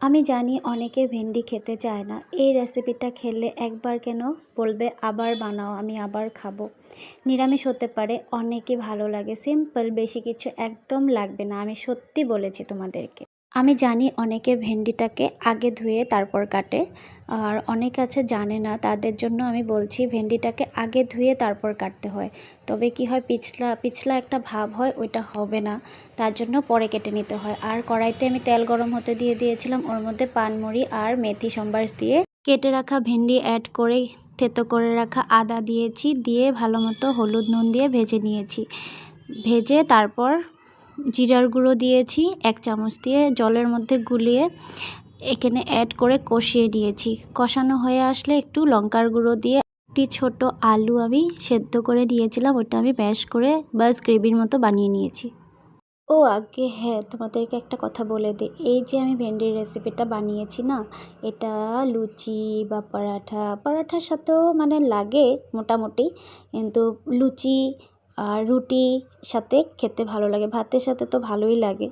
আমি জানি অনেকে ভেন্ডি খেতে চায় না। এই রেসিপিটা খেলে একবার কেন বলবে আবার বানাও, আমি আবার খাবো। নিরামিষ হতে পারে, অনেকে ভালো লাগে। সিম্পল, বেশি কিছু একদম লাগবে না। আমি সত্যি বলেছি তোমাদেরকে। আমি জানি অনেকে ভেন্ডিটাকে আগে ধুয়ে তারপর কাটে, আর অনেক আছে জানে না, তাদের জন্য আমি বলছি ভেন্ডিটাকে আগে ধুয়ে তারপর কাটতে হয়। তবে কি হয়, পিছলা পিছলা একটা ভাব হয়, ওইটা হবে না। তার জন্য পরে কেটে নিতে হয়। আর কড়াইতে আমি তেল গরম হতে দিয়ে দিয়েছিলাম, ওর মধ্যে পানমুড়ি আর মেথি সম্বার দিয়ে কেটে রাখা ভেন্ডি অ্যাড করে থেতো করে রাখা আদা দিয়েছি, দিয়ে ভালো মতো হলুদ নুন দিয়ে ভেজে নিয়েছি। ভেজে তারপর জিরার গুঁড়ো দিয়েছি 1 চামচ, দিয়ে জলের মধ্যে গুলিয়ে এখানে অ্যাড করে কষিয়ে দিয়েছি। কষানো হয়ে আসলে একটু লঙ্কার গুঁড়ো দিয়ে একটি ছোট আলু আমি সেদ্ধ করে নিয়েছিলাম, ওটা আমি ম্যাশ করে বাস গ্রেভির মতো বানিয়ে নিয়েছি। ও আগে হ্যাঁ, তোমাদেরকে একটা কথা বলে দিই। এই যে আমি ভেন্ডির রেসিপিটা বানিয়েছি না, এটা লুচি বা পরাঠার সাথেও মানে লাগে মোটামুটি, কিন্তু লুচি আর রুটি সাথে খেতে ভালো লাগে, ভাতের সাথে তো ভালোই লাগে।